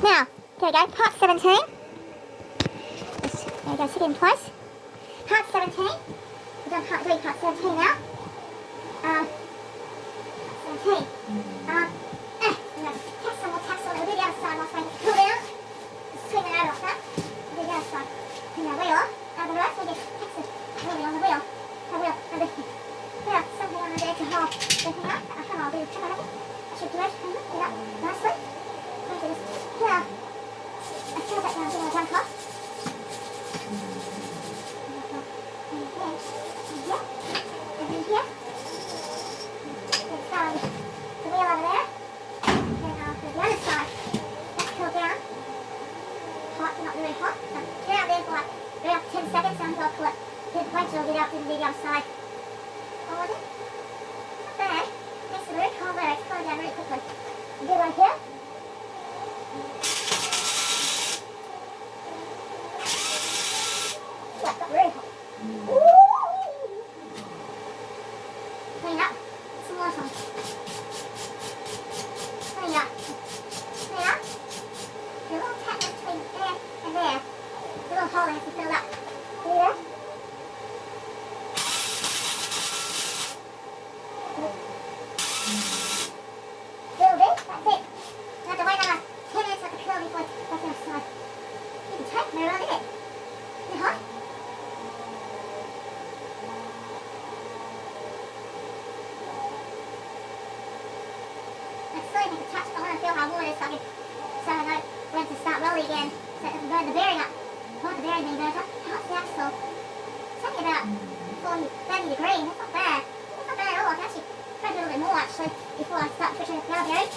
Now, here we go, part 17. There we go, sit in twice. Part 17. We've done part 17 now. Part 17. Tax on, we'll do the other side whilst we pull down. Just swing it over like that. We'll do the other side. Turn the wheel out the rest, we'll get tax really on the wheel. The wheel, and the wheel, something on there to hold everything up. I'll do the trim on it. That should do it. Do that nicely. We'll do this here. I feel that now, doing a jump off. The wheel over there. Then I'll do the other side. That's cooled down. Hot, not really hot. So get out there for like about 10 seconds and I'll pull it. Then once you'll get out to the other side. What was it? Not bad. Next to the very cold there, it's cooling down really quickly. You do one here. Yeah, got really hot. Clean up. Some more some. Clean up. Clean up. The little tap between there and there. The little hole has to fill up. See there? Filled it. That's it. You have to wait another 10 minutes like a curl before it goes the other side. You can take me around it. Is it hot? I'm still need to touch, but I want to feel how warm it is so I know when to start rolling again. So it doesn't burn the bearing up. I want the bearing being burnt up. How's the axle? It's only about 40, 30 degrees. That's not bad. That's not bad at all. I can actually try to do a little bit more actually before I start switching the power bearing.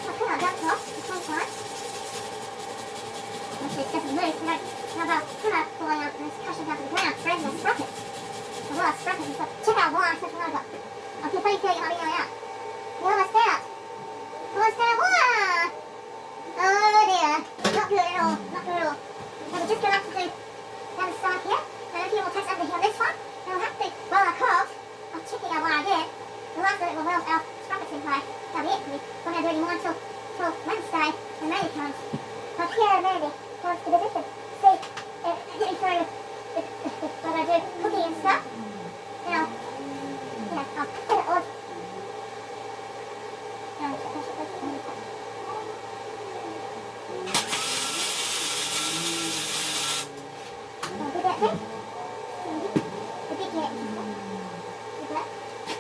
I'll put our dump off at some time. Actually, it doesn't move, so now about falling out and it's crashing down to the ground, breaking the sprocket. So while it's sprocket, it's like, check out why I said what I got. I feel funny feeling it might be going out. We're almost out. Almost out. Whoa! Oh dear. Not good at all. Not good at all. Now we're just going to have to do down the side here. And then we'll test over here on this one. And we'll have to, while I cold, I'm checking out what I did. The last little well our sprockets in play. That'll be it for me. We're going to do any more until Wednesday when Mandy comes. Up here and Mandy comes to visit and see, get me through what I do, cooking and stuff. Now, I'll put it on.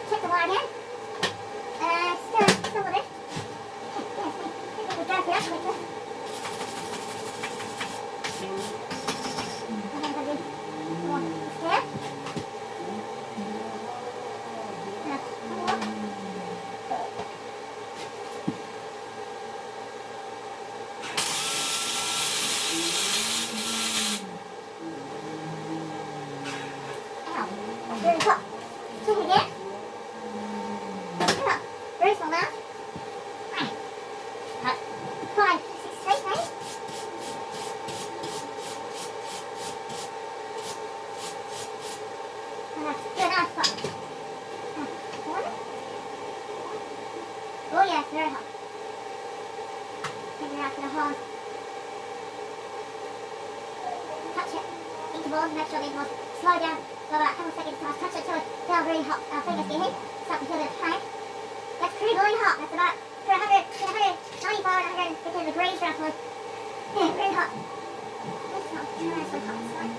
Check the wire again. Still with it. Yes, we'll drive it up quickly. And then we'll do more there. Very hot. Check it again. Come on. Very small now. 5, 6 straight maybe. Good, nice hot. Oh yes, very hot. Take it out to the hose. Touch it. Intervals, make sure the intervals slow down. Go about a couple of seconds to touch it till it feels really hot. Fingers get hit. Start to feel the pain. That's pretty really hot. That's about 195 and 150 degrees roughly. Yeah, really hot. It's not tremendously hot this side.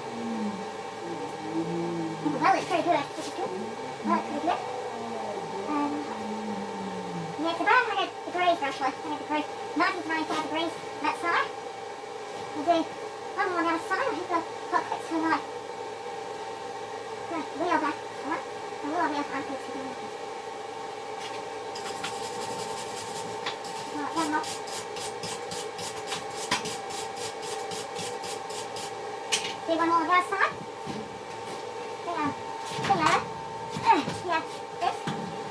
Well, it's pretty good, which is good. Well, it's pretty good. Yeah, it's about 100 degrees roughly. 100 degrees. 90 to 95 degrees that side. We'll do one more on the other side. I think the hot clicks are like the wheel back. Alright? The wheel on the other side clicks are doing this. Alright, one more. Do one more on the other side. Yeah, this.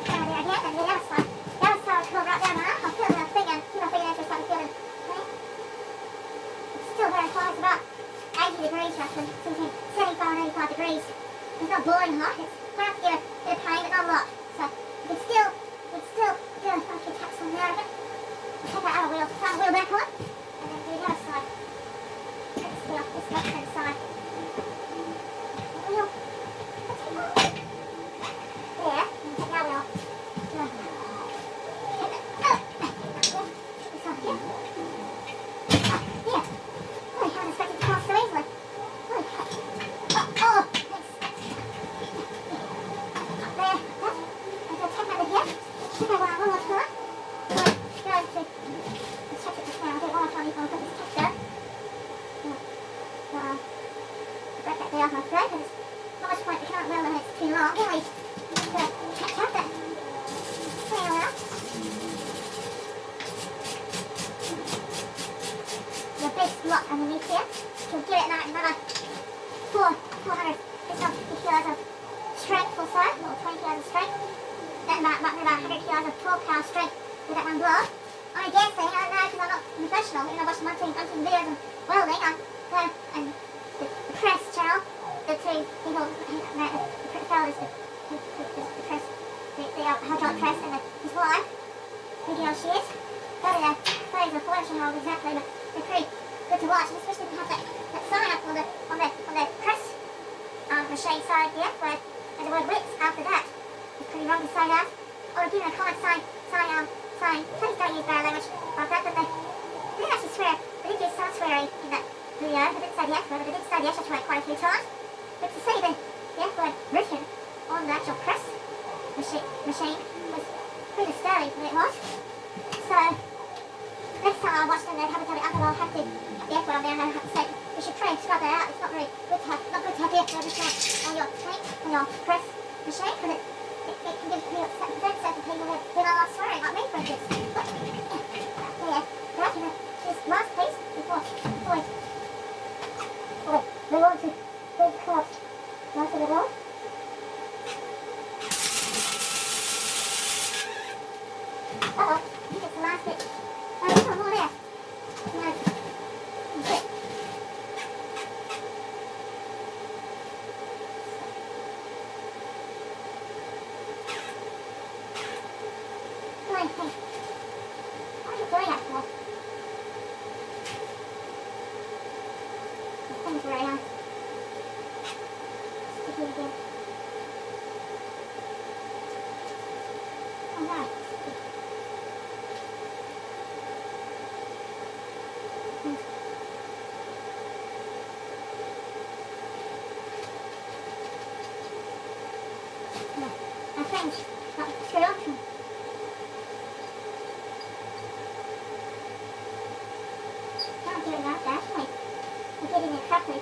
And there again, and the other side. The other side will come right down now. I'll feel the finger, keep my finger there so I start feeling pain. It's still very hot. It's about 80 degrees roughly. Between 75 and 85 degrees. It's not boiling hot. It's quite enough to get a bit of pain, but not a lot. So you can still do a few taps on there of it. Take that out of the wheel. Start the wheel back on. Yeah. Yeah. Oh, I wasn't expecting to pass so easily. Holy heck. Oh, thanks. There, that. I'm going to take that again. Check out one more time. Right, going to let's check it just now. I'll do it one more time before I put this tester. Yeah. Break that bit off my thread because it's not much point we can't weld when it's too long, can we? Just catch up that. There we are. The big slot underneath here. We'll give it another 450 kilos of strength or so, or 20 kilos of strength. Then about 100 kilos of 12 power strength with that one blow. I'm guessing, I don't know because I'm not professional, even though I watch my team videos of welding, and the press channel, the two people, the fellas, the press, the hydraulic press and his wife, big girl she is. Those are 30s or 40-year-olds exactly, but they're pretty good to watch, and especially if you have that sign up on the press machine side here, where there's the word width after that. It's pretty wrong to say that. Or give them a comment saying, please don't use bad language like that, but they didn't actually swear. They did use some swearing in that video. They didn't say the F word, but they did say the F word quite a few times. But to see the F word written on the actual press machine was pretty disturbing for me it was. So, next time I watch them, they'd have a tell me up and I'll have to have the F word on there and I'll have to say, you should try and scrub that out. It's not very good to have, the F word on your tank, on your press machine, because it can give people certain people that are swearing, like me for instance. But, yeah, that's this last piece before we move on to big cups. Last of it all. Uh-oh, I think it's the last bit. Oh, there's one more there. No. Good. Hey. What are you doing that for? The thing's very nice. Stick it again. Oh no. No. My friends, not screw option. Can't do it like that, can we? We're getting it properly.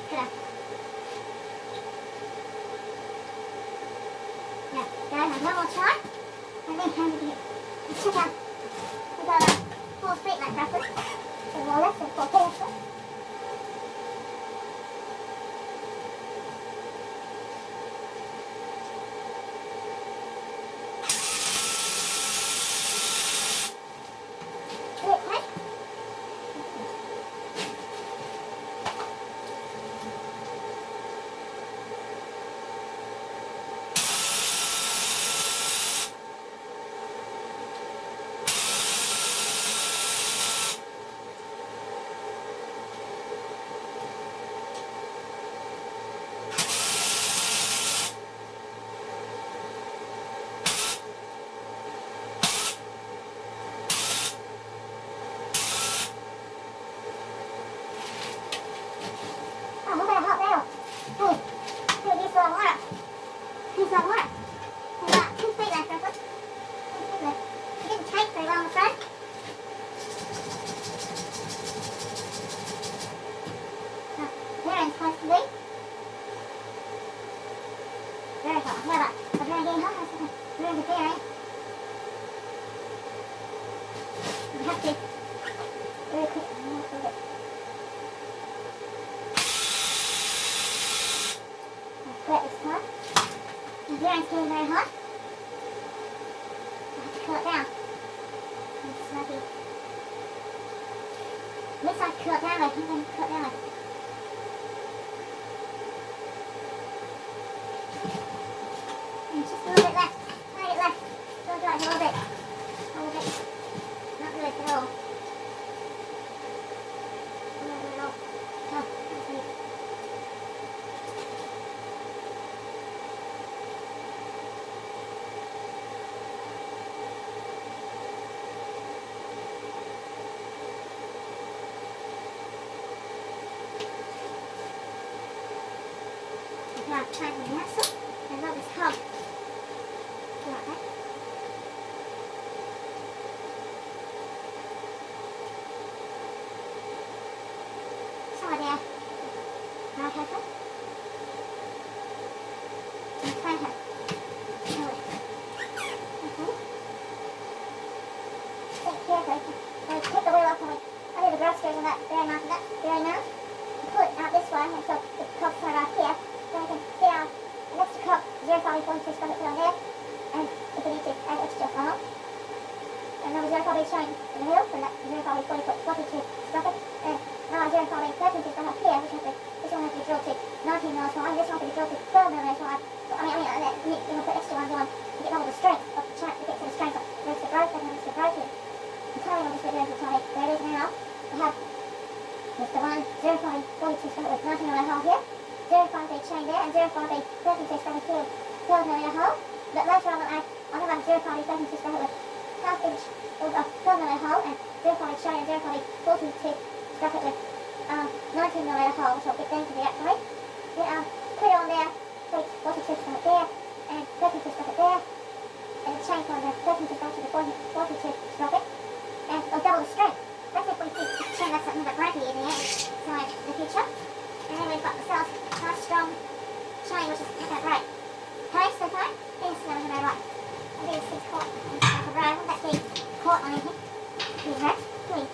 Good. Now, guys, one more try. And then let's check out. We've got 4 feet left roughly. So more or less than 4 feet actually. Oh, look at that hot barrel. Hey, here, use some water. Use some water. There's about 2 feet left, roughly. 2 feet left. It didn't take very well, I'm afraid. There it's supposed to be. Very hot. Well, the bearing getting hot. I was ruin the bearing. You have to very quick. Wet this time. The bearing's getting very hot. I have to cool it down. It's smoky. This I have to cool it down with. I'm going to cool it down with. And just a little bit left. tighten the axle and roll this hub to that way. So there, right hand foot, and turn her. Okay. Think carefully. And take the wheel off and under the growth screws on that very mount of that very mount. Pull it out this way, and so the cog's right out here. Then we can get our extra cog, 0.42 sprocket put on there, and if we need to add extra oil. And now 0.40 showing in the middle, so that 0.42 sprocket. And now 0.13 sprocket up here, this one has to be drilled to 19 mils wide, this one has to be drilled to 12 millimeters wide. So, you put extra ones on to get all the strength of the track, to get to the strength of there's the growth, and then there's the growth here. I'm telling you, I'll just get rid of the tonic. There it is now. We have Mr. 1, 0.42 sprocket with 19 millimeter hole here, 0.5 chain there, and 0.32 sprocket here, 12 millimeter hole. But later on, I'll have a 0.32 sprocket with half inch of 12 millimeter hole, and 0.8 chain and 0.42 sprocket with 19 millimeter hole, which I'll get down to the outside. Then I'll put it on there, 42 sprocket there, and 32 sprocket there, and the chain from the 32 sprocket to the 42 sprocket, and it'll double the strength. That's if we keep the chain that's another bracket in the end, so in the future. And then we've got ourselves a nice strong chain, which is not that great. Okay, so far, this is never right. And these things caught in the row, that's being caught on anything. Please, red, please.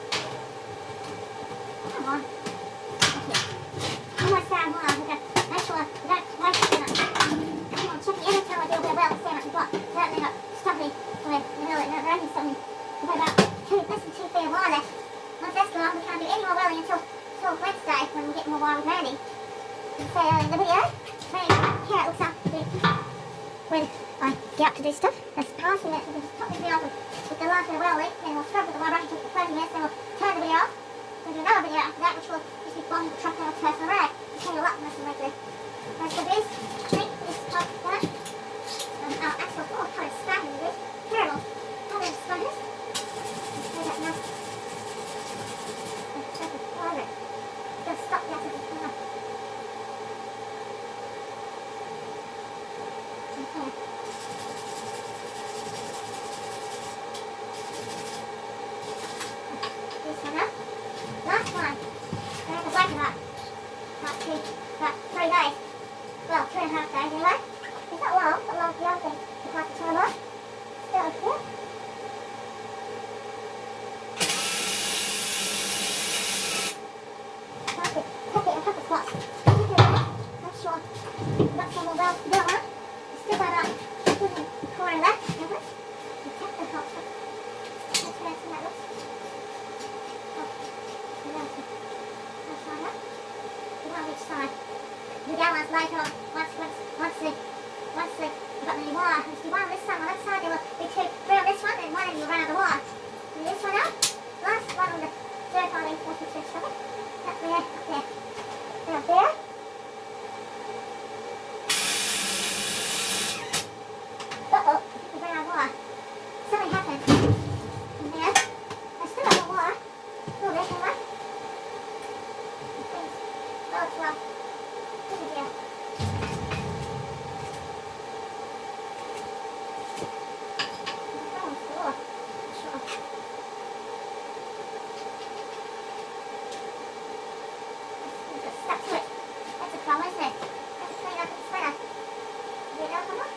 Come on. Okay. One more side, hold on, we're going to make sure we don't waste too much. Come on, check the every time I do a bit of well, see how much we've got. So that they're not stuffy with the middle, and running something. We've got about less than 2 feet of wire left. Once that's gone, we can't do any more welding until Wednesday when we get more wire with Randy. So in the video, Randy, here it looks after when I get up to do stuff. That's passing it, we can just pop the video off with the last bit of welding, then we'll scrub with the wire brush until 20 minutes, then we'll turn the video off. We'll do another video after that, which will just be one with the truck and a turf and a rag. Just hang a lot nice and regularly. That's the this, this top down. And our axle, oh, kind of staggering this. Terrible. How many spiders? Let's do that now. Just stop the axle. Okay. This one up. Last one. We're in the black about 3 days. Well, 2.5 days anyway. It's not long, but long for the other thing to pass the time on. Still here. Take it in a couple spots. Take it away. Make sure we've got some more welds to build on. Still got about 2 corner left. You tap the top. Let's get into that looks. On each side. Do the other ones later on. Once we've got the new wire. Let's do one on this side, on that side. There will be 3 on this one, and 1 and you'll run out the wire. Do this one out. Last one on the 0.42 sprocket. Up there. Down there. Uh-oh, we ran out of wire. Something happened. And then, I still have the wire. A little bit, anyway. Oh, it's well. Good idea. Stuck to it. That's a problem, isn't it? That's a clean up the sweater. Do you know someone?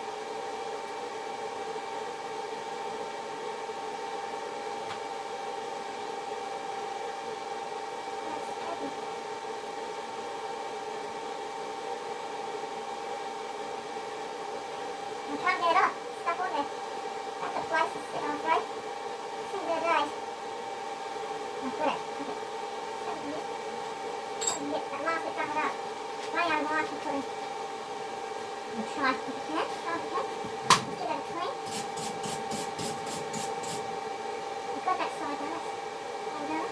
I can't get it up. It's stuck on there. That's the place to sit on, right? Single day. I've got it. Okay. So we can get that last bit covered up. Way out of wire to put in. We'll try if we can. Try if we can. Let's get that clean. We've got that side on us. Hold on.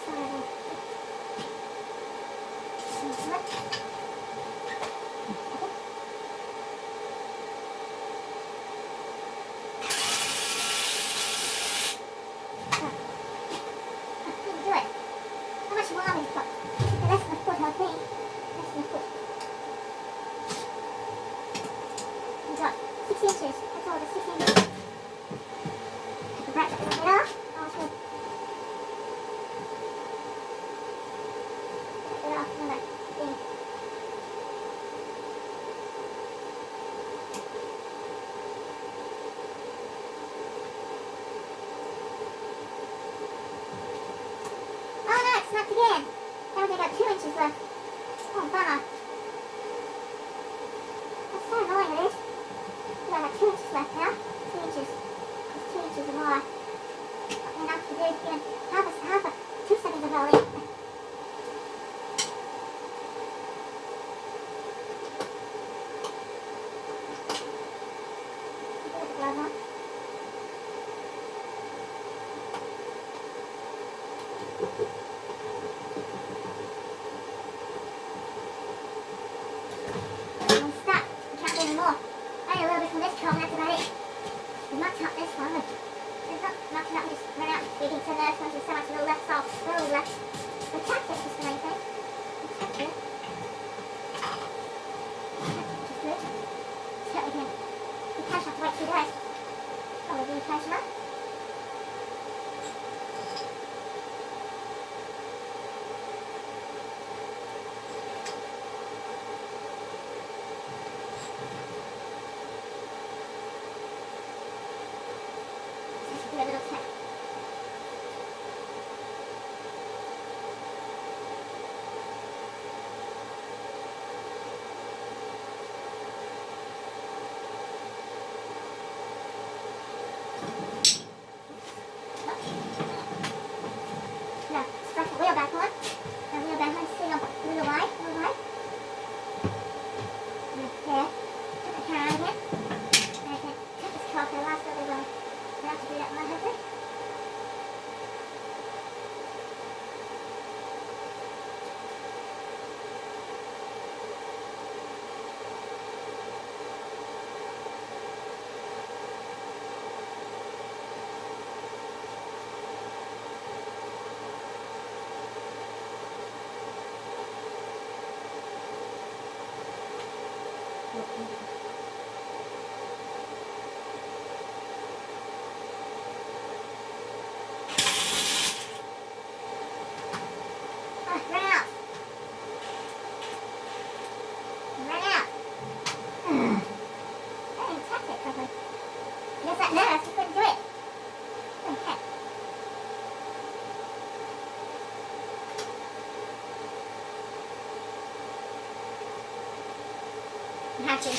Side on. inches left. Oh, bummer. That's so annoying, it is. Yeah, like 2 inches left now. 2 inches. There's 2 inches of wire. Not enough to do even half a 2 seconds of rolling. Put the gloves on. I'm stuck. I can't do any more. I need a little bit from this curl and that's about it. We've not touched this one. There's not much enough. We just ran out speaking to the nurse when there's so much little left salt. Little left. The tactic is the main thing. The tactic. Which is good. So again, the cash have to wait 2 days. Probably be cash enough. Do a little tap. Now, strap the wheel back on. The wheel back on, sit on a little wide, There. Put the camera out again. And I can take this curl for the last little bit. I have to do that one, hopefully. Run out. Run out. I didn't touch it properly. I guess that nurse couldn't do it. Okay. You have to.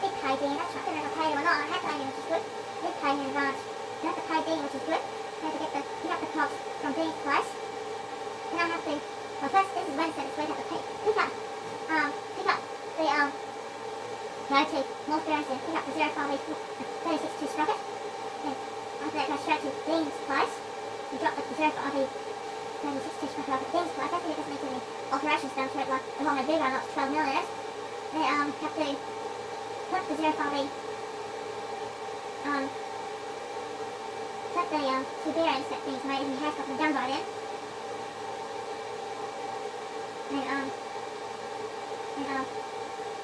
Big pay being, that's right. I don't know if I paid him or not. I had paid him, which is good. Big pay in advance. You have to pay Dean, which is good. You have to get pick up the cost from Dean's place. Then I have to, well first, this is Wednesday, this week I have to pick up the, go to North Guernsey, pick up the 052 sprocket. Then after that, go straight to Dean's place. You drop the 052 sprocket off at Dean's place. That's when it doesn't need any alterations done to it, like the long and big one, up to 12 millimeters. Then have to put the 052, put the 2 bearings that things made and your hair's got them done by then. And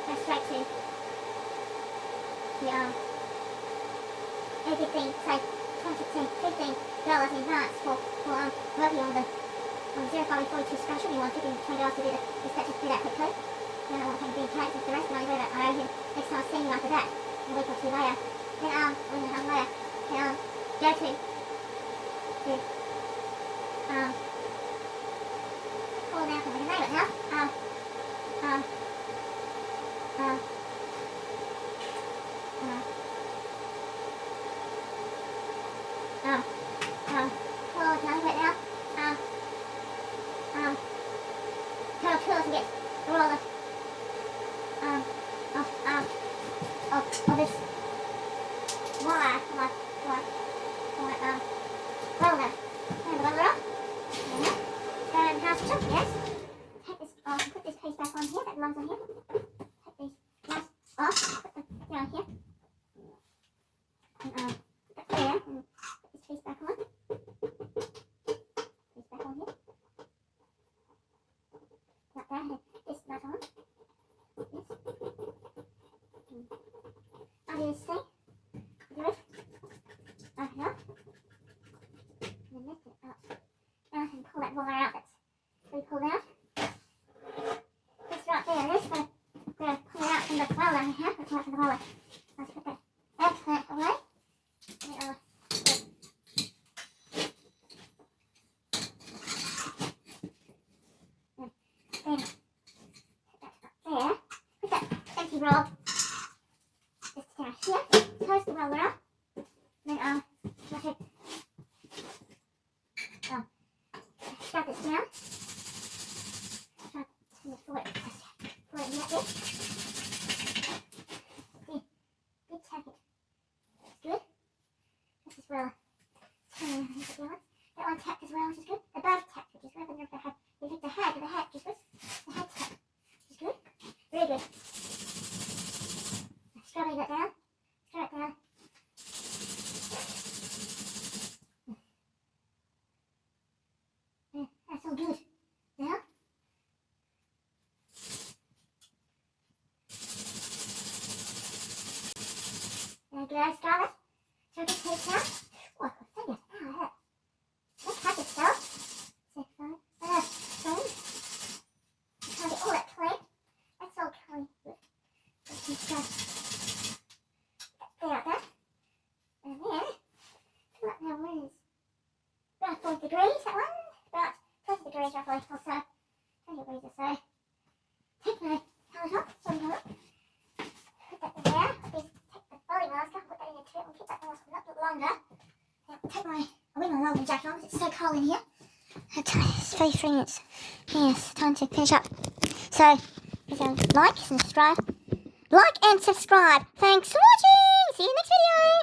go straight to the everything, say $15 in advance for working on the 052 scratch. Should be $150, $20 to do the just do that quickly. Then I won't take being taxed with the rest, and I'll I owe him next time I see him after that, a week or 2 later. Then a week and a half later, then go to call now, because I can name it now. Call down to it now. Total tools and get a roll of this wire, roller. And the roller off. And how's the chunk, yes? Take this off, put this piece back on here, that belongs on here. Take these nuts off, put them on here. And put that there, and put this piece back on. Piece back on here. Like that, and this nut on. This. I'll do this thing. Do it. Open up. And then lift it up. Now I can pull that wire out that's we pulled out. This right there is going to pull it out from the roller here. Let's pull it from the roller. Let's put that eggplant away. roller out. Then I should strap this down. Try to pull it like this. Good tack it. Good. This is well. That one tapped as well, which is good. They're both tapped, which is good. But they hit the head with the head, which is good. The head tap, which is good. Very good. Scrubbing that down. Scrub it down. Yeah, that's all good. Now, there you go, Scarlett. So just take now. Oh, I've got a finger. Ow, it hurt. Let's cut it though. So, fine. Try to get all that clean. That's all clean. Good. Let's just clear out there. And then, fill up now with about 40 degrees, that one. About 20 degrees roughly, or so. 20 degrees or so. Take my towel off, so we have it. Put that in there. Take the body mask off, put that in the tube, and keep that mask a little longer. Take my, I'll leave my long jacket on because it's so cold in here. It's 33 minutes. Yes, time to finish up. So, like and subscribe. Like and subscribe. Thanks for watching. See you next video.